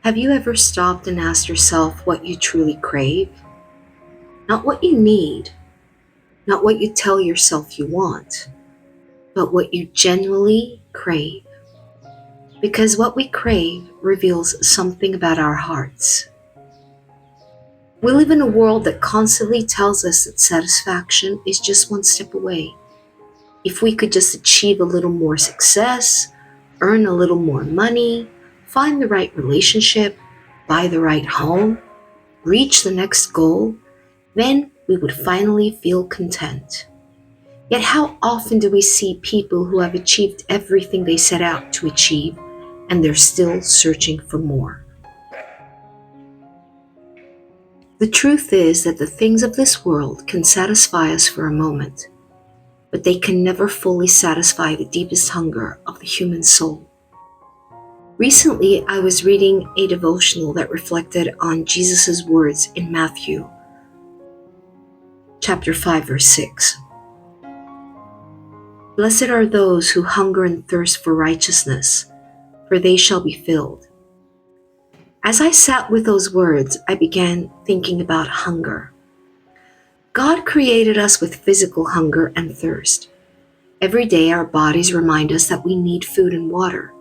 Have you ever stopped and asked yourself what you truly crave? Not what you need, not what you tell yourself you want, but what you genuinely crave. Because what we crave reveals something about our hearts. We live in a world that constantly tells us that satisfaction is just one step away. If we could just achieve a little more success, earn a little more money, find the right relationship, buy the right home, reach the next goal, then we would finally feel content. Yet how often do we see people who have achieved everything they set out to achieve and they're still searching for more? The truth is that the things of this world can satisfy us for a moment, but they can never fully satisfy the deepest hunger of the human soul. Recently, I was reading a devotional that reflected on Jesus' words in Matthew chapter 5, verse 6. Blessed are those who hunger and thirst for righteousness, for they shall be filled. As I sat with those words, I began thinking about hunger. God created us with physical hunger and thirst. Every day our bodies remind us that we need food and water.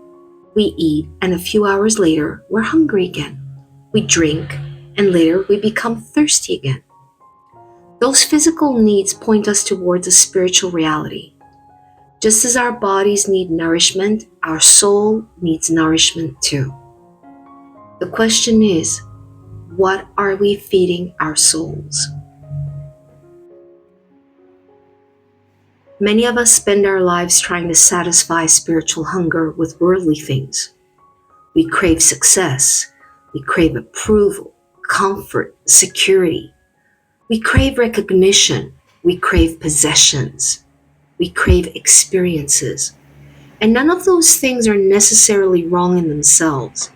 We eat, and a few hours later, we're hungry again. We drink, and later we become thirsty again. Those physical needs point us towards a spiritual reality. Just as our bodies need nourishment, our soul needs nourishment too. The question is, what are we feeding our souls? Many of us spend our lives trying to satisfy spiritual hunger with worldly things. We crave success. We crave approval, comfort, security. We crave recognition. We crave possessions. We crave experiences. And none of those things are necessarily wrong in themselves.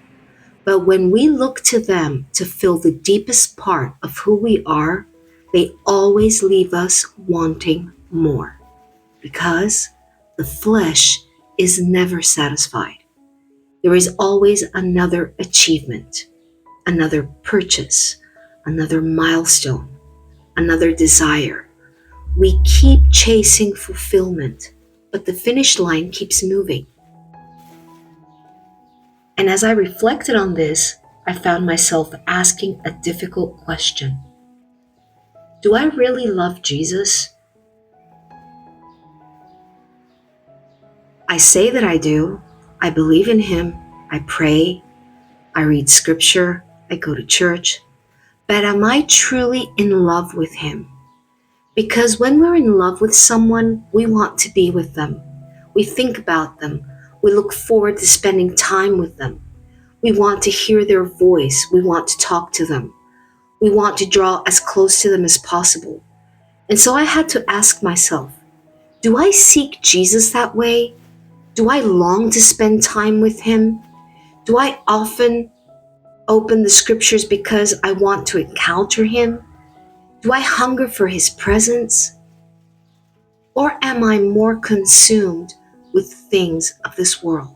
But when we look to them to fill the deepest part of who we are, they always leave us wanting more. Because the flesh is never satisfied. There is always another achievement, another purchase, another milestone, another desire. We keep chasing fulfillment, but the finish line keeps moving. And as I reflected on this, I found myself asking a difficult question. Do I really love Jesus? I say that I do. I believe in him. I pray. I read scripture. I go to church. But am I truly in love with him? Because when we're in love with someone, we want to be with them. We think about them. We look forward to spending time with them. We want to hear their voice. We want to talk to them. We want to draw as close to them as possible. And so I had to ask myself, do I seek Jesus that way? Do I long to spend time with him? Do I often open the scriptures because I want to encounter him? Do I hunger for his presence? Or am I more consumed with things of this world?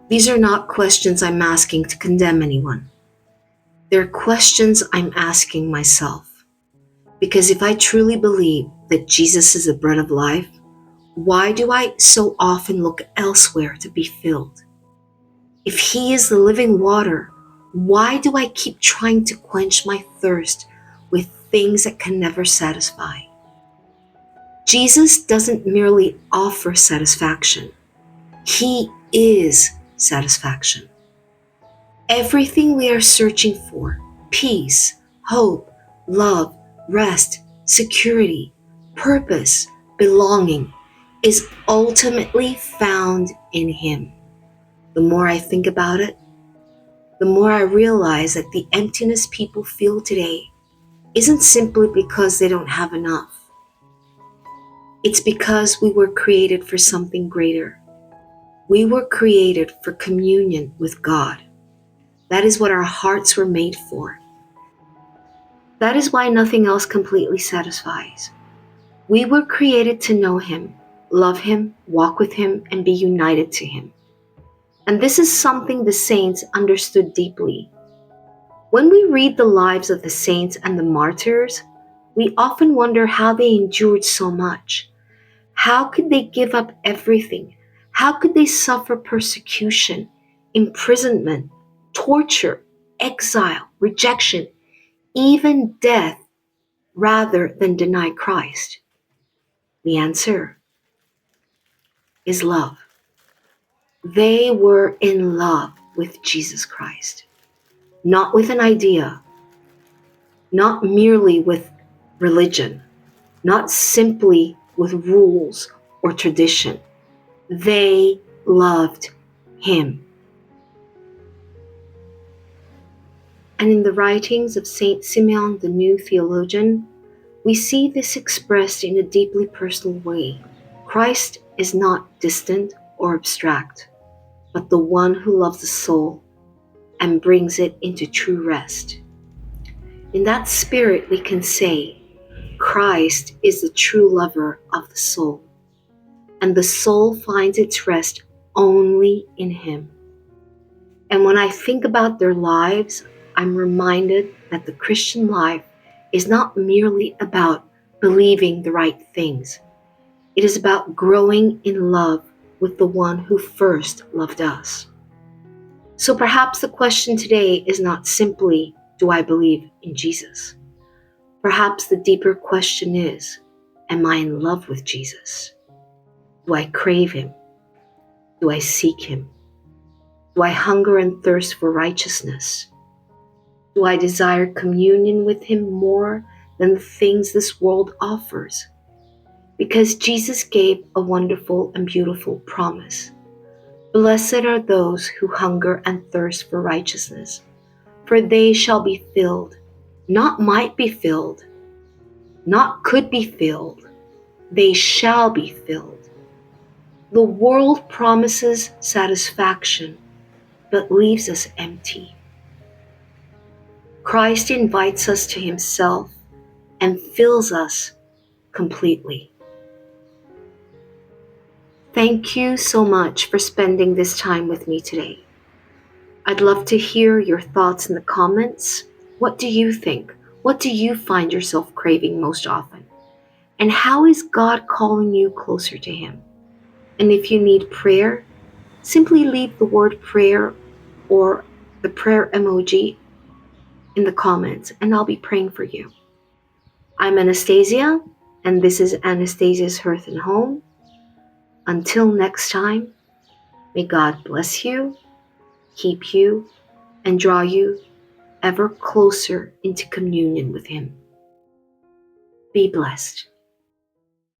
These are not questions I'm asking to condemn anyone. They're questions I'm asking myself. Because if I truly believe that Jesus is the bread of life, why do I so often look elsewhere to be filled? If he is the living water, why do I keep trying to quench my thirst with things that can never satisfy? Jesus doesn't merely offer satisfaction. He is satisfaction. Everything we are searching for, peace, hope, love, rest, security, purpose, belonging, is ultimately found in him. The more I think about it, the more I realize that the emptiness people feel today isn't simply because they don't have enough. It's because we were created for something greater. We were created for communion with God. That is what our hearts were made for. That is why nothing else completely satisfies. We were created to know him, love Him, walk with Him, and be united to Him. And this is something the saints understood deeply. When we read the lives of the saints and the martyrs, we often wonder how they endured so much. How could they give up everything? How could they suffer persecution, imprisonment, torture, exile, rejection, even death, rather than deny Christ? The answer is love. They were in love with Jesus Christ, not with an idea, not merely with religion, not simply with rules or tradition. They loved Him. And in the writings of Saint Symeon, the new theologian, we see this expressed in a deeply personal way. Christ is not distant or abstract, but the one who loves the soul and brings it into true rest. In that spirit, we can say, Christ is the true lover of the soul, and the soul finds its rest only in Him. And when I think about their lives, I'm reminded that the Christian life is not merely about believing the right things. It is about growing in love with the one who first loved us. So perhaps the question today is not simply, do I believe in Jesus? Perhaps the deeper question is, am I in love with Jesus? Do I crave Him? Do I seek Him? Do I hunger and thirst for righteousness? Do I desire communion with Him more than the things this world offers? Because Jesus gave a wonderful and beautiful promise. Blessed are those who hunger and thirst for righteousness, for they shall be filled. Not might be filled, not could be filled, they shall be filled. The world promises satisfaction, but leaves us empty. Christ invites us to Himself and fills us completely. Thank you so much for spending this time with me today. I'd love to hear your thoughts in the comments. What do you think? What do you find yourself craving most often? And how is God calling you closer to Him? And if you need prayer, simply leave the word prayer or the prayer emoji in the comments, and I'll be praying for you. I'm Anastasia, and this is Anastasia's Hearth and Home. Until next time, may God bless you, keep you, and draw you ever closer into communion with Him. Be blessed.